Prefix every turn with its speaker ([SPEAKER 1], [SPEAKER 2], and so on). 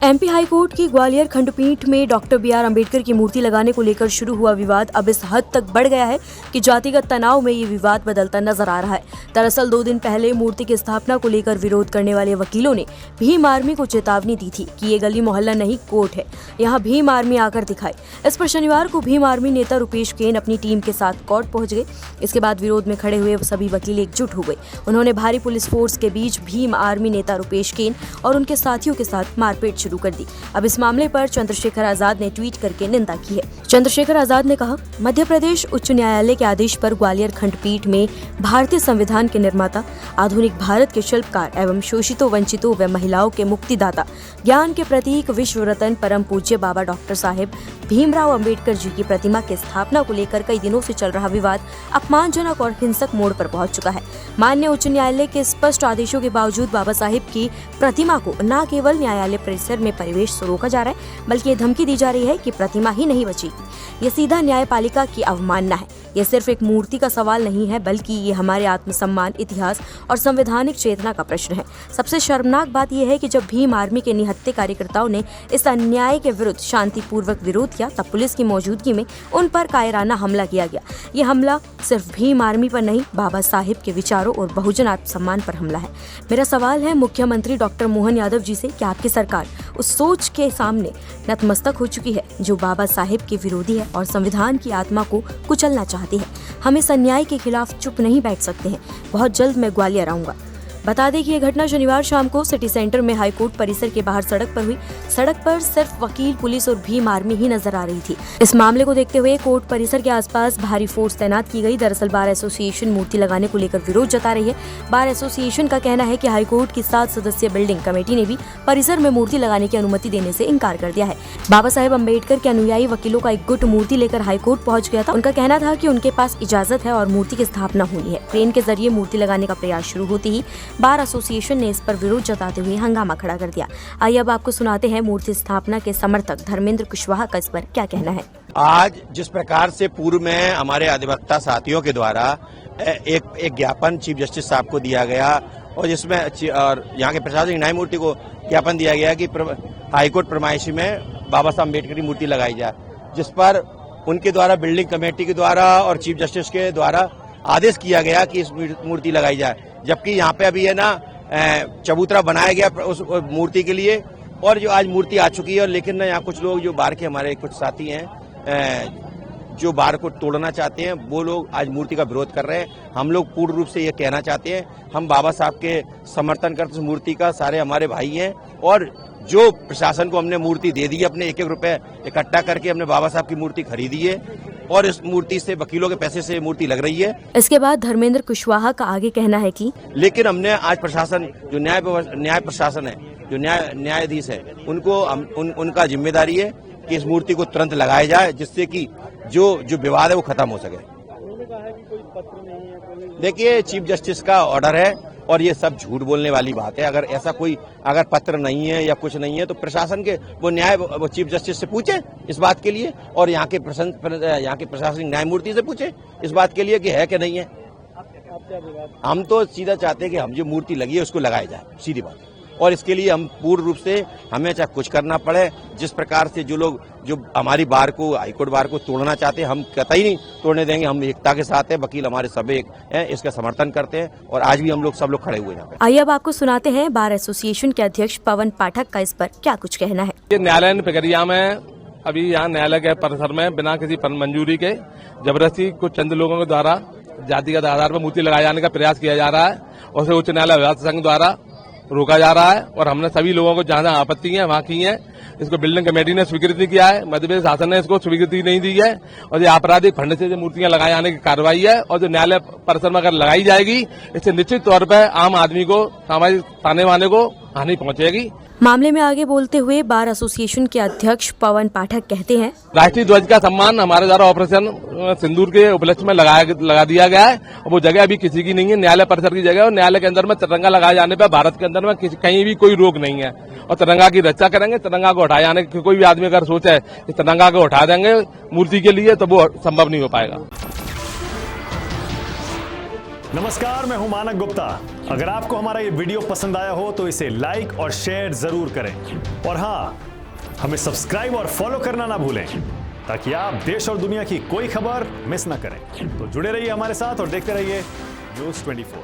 [SPEAKER 1] MP high court की ग्वालियर खंडपीठ में डॉक्टर बी.आर. अम्बेडकर की मूर्ति लगाने को लेकर शुरू हुआ विवाद अब इस हद तक बढ़ गया है कि जातिगत तनाव में ये विवाद बदलता नजर आ रहा है। दरअसल 2 दिन पहले मूर्ति की स्थापना को लेकर विरोध करने वाले वकीलों ने भीम आर्मी को चेतावनी दी थी कि ये गली मोहल्ला नहीं कोर्ट है, यहाँ भीम आर्मी आकर दिखाए। इस पर शनिवार को भीम आर्मी नेता रुपेश केन अपनी टीम के साथ कोर्ट पहुंच गए। इसके बाद विरोध में खड़े हुए सभी वकील एकजुट हो गए। उन्होंने भारी पुलिस फोर्स के बीच भीम आर्मी नेता रुपेश केन और उनके साथियों के साथ मारपीट शुरू कर दी। अब इस मामले पर चंद्रशेखर आजाद ने ट्वीट करके निंदा की है। चंद्रशेखर आजाद ने कहा, मध्य प्रदेश उच्च न्यायालय के आदेश पर ग्वालियर खंडपीठ में भारतीय संविधान के निर्माता, आधुनिक भारत के शिल्पकार एवं शोषितों, वंचितों व महिलाओं के मुक्तिदाता, ज्ञान के प्रतीक, विश्व रत्न परम पूज्य बाबा डॉक्टर साहेब भीमराव अंबेडकर जी की प्रतिमा की स्थापना को लेकर कई दिनों से चल रहा विवाद अपमानजनक और हिंसक मोड़ पर पहुंच चुका है। माननीय उच्च न्यायालय के स्पष्ट आदेशों के बावजूद बाबा साहेब की प्रतिमा को न केवल न्यायालय परिसर में प्रवेश से रोका जा रहा है, बल्कि ये धमकी दी जा रही है कि प्रतिमा ही नहीं बचेगी। ये सीधा न्यायपालिका की अवमानना है। यह सिर्फ एक मूर्ति का सवाल नहीं है, बल्कि ये हमारे आत्मसम्मान, इतिहास और संवैधानिक चेतना का प्रश्न है। सबसे शर्मनाक बात यह है कि जब भीम आर्मी के निहत्थे कार्यकर्ताओं ने इस अन्याय के विरुद्ध शांतिपूर्वक विरोध किया, तब पुलिस की मौजूदगी में उन पर कायराना हमला किया गया। ये हमला सिर्फ भीम आर्मी पर नहीं, बाबा साहेब के विचारों और बहुजन आत्मसम्मान पर हमला है। मेरा सवाल है मुख्यमंत्री डॉक्टर मोहन यादव जी से कि आपकी सरकार उस सोच के सामने नतमस्तक हो चुकी है जो बाबा साहेब के विरोधी है और संविधान की आत्मा को कुचलना चाहती है। हम इस अन्याय के खिलाफ चुप नहीं बैठ सकते हैं। बहुत जल्द मैं ग्वालियर आऊंगा। बता दें कि यह घटना शनिवार शाम को सिटी सेंटर में हाईकोर्ट परिसर के बाहर सड़क पर हुई। सड़क पर सिर्फ वकील, पुलिस और भीम आर्मी ही नजर आ रही थी। इस मामले को देखते हुए कोर्ट परिसर के आसपास भारी फोर्स तैनात की गई। दरअसल बार एसोसिएशन मूर्ति लगाने को लेकर विरोध जता रही है। बार एसोसिएशन का कहना है कि हाईकोर्ट की 7 सदस्यीय बिल्डिंग कमेटी ने भी परिसर में मूर्ति लगाने की अनुमति देने से इनकार कर दिया है। बाबा साहेब अम्बेडकर के अनुयायी वकीलों का एक गुट मूर्ति लेकर हाईकोर्ट पहुंच गया था। उनका कहना था कि उनके पास इजाजत है और मूर्ति की स्थापना हुई है। क्रेन के जरिए मूर्ति लगाने का प्रयास शुरू होते ही बार एसोसिएशन ने इस पर विरोध जताते हुए हंगामा खड़ा कर दिया। आइए अब आपको सुनाते हैं मूर्ति स्थापना के समर्थक धर्मेंद्र कुशवाहा का इस पर क्या कहना है।
[SPEAKER 2] आज जिस प्रकार से पूर्व में हमारे अधिवक्ता साथियों के द्वारा एक ज्ञापन चीफ जस्टिस साहब को दिया गया और जिसमें और यहाँ के प्रशासनिक न्यायमूर्ति को ज्ञापन दिया गया कि हाईकोर्ट प्रमाइशी में बाबा साहब अम्बेडकर की मूर्ति लगाई जाए, जिस पर उनके द्वारा बिल्डिंग कमेटी के द्वारा और चीफ जस्टिस के द्वारा आदेश किया गया कि इस मूर्ति लगाई जाए। जबकि यहाँ पे अभी है ना चबूतरा बनाया गया उस मूर्ति के लिए और जो आज मूर्ति आ चुकी है। लेकिन ना यहाँ कुछ लोग जो बार के हमारे कुछ साथी हैं जो बार को तोड़ना चाहते हैं, वो लोग आज मूर्ति का विरोध कर रहे हैं। हम लोग पूर्ण रूप से ये कहना चाहते हैं, हम बाबा साहब के समर्थन करते मूर्ति का, सारे हमारे भाई हैं और जो प्रशासन को हमने मूर्ति दे दी है, अपने 1-1 रुपए इकट्ठा करके हमने बाबा साहब की मूर्ति खरीदी है और इस मूर्ति से वकीलों के पैसे से मूर्ति लग रही है।
[SPEAKER 1] इसके बाद धर्मेंद्र कुशवाहा का आगे कहना है कि
[SPEAKER 2] लेकिन हमने आज प्रशासन जो न्याय प्रशासन है, जो न्यायाधीश है, उनको उनका जिम्मेदारी है कि इस मूर्ति को तुरंत लगाया जाए, जिससे कि जो विवाद है वो खत्म हो सके। देखिए, चीफ जस्टिस का ऑर्डर है और ये सब झूठ बोलने वाली बात है। अगर ऐसा कोई अगर पत्र नहीं है या कुछ नहीं है तो प्रशासन के वो चीफ जस्टिस से पूछे इस बात के लिए और यहाँ के प्रशासनिक न्यायमूर्ति से पूछे इस बात के लिए कि है कि नहीं है। हम तो सीधा चाहते हैं कि हम जो मूर्ति लगी है उसको लगाया जाए, सीधी बात। और इसके लिए हम पूर्ण रूप से हमें चाहे कुछ करना पड़े, जिस प्रकार से जो लोग जो हमारी बार को, हाईकोर्ट बार को तोड़ना चाहते हैं, हम कतई नहीं तोड़ने देंगे। हम एकता के साथ हैं, वकील हमारे सब एक हैं, इसका समर्थन करते हैं और आज भी हम लोग सब लोग खड़े हुए हैं।
[SPEAKER 1] आइए अब आपको सुनाते हैं बार एसोसिएशन के अध्यक्ष पवन पाठक का इस पर क्या कुछ कहना है।
[SPEAKER 3] ये न्यायालयीन प्रक्रिया में अभी यहाँ न्यायालय के परिसर में बिना किसी मंजूरी के जबरदस्ती कुछ चंद लोगों के द्वारा जातिगत आधार पर मूर्ति लगाए जाने का प्रयास किया जा रहा है और उसे उच्च न्यायालय विवाद संघ द्वारा रोका जा रहा है। और हमने सभी लोगों को जहां जहां आपत्ति है वहां की है। इसको बिल्डिंग कमेटी ने स्वीकृति किया है, मध्य प्रदेश शासन ने इसको स्वीकृति नहीं दी है और ये आपराधिक फंड से जो मूर्तियां लगाए जाने की कार्रवाई है और जो न्यायालय परिसर में अगर लगाई जाएगी, इससे निश्चित तौर पर आम आदमी को, सामाजिक ताने वाने को हानि पहुंचेगी।
[SPEAKER 1] मामले में आगे बोलते हुए बार एसोसिएशन के अध्यक्ष पवन पाठक कहते हैं,
[SPEAKER 3] राष्ट्रीय ध्वज का सम्मान हमारे द्वारा ऑपरेशन सिंदूर के उपलक्ष्य में लगा दिया गया है और वो जगह अभी किसी की नहीं है, न्यायालय परिसर की जगह। और न्यायालय के अंदर में तिरंगा लगाए जाने पर भारत के अंदर में कहीं भी कोई रोक नहीं है और तिरंगा की रक्षा करेंगे। तिरंगा को हटाए जाने की कोई भी आदमी अगर सोचे कि तिरंगा को हटा देंगे मूर्ति के लिए, तो वो संभव नहीं हो पाएगा।
[SPEAKER 4] नमस्कार, मैं हूं मानक गुप्ता। अगर आपको हमारा ये वीडियो पसंद आया हो तो इसे लाइक और शेयर जरूर करें और हाँ, हमें सब्सक्राइब और फॉलो करना ना भूलें ताकि आप देश और दुनिया की कोई खबर मिस ना करें। तो जुड़े रहिए हमारे साथ और देखते रहिए News 24।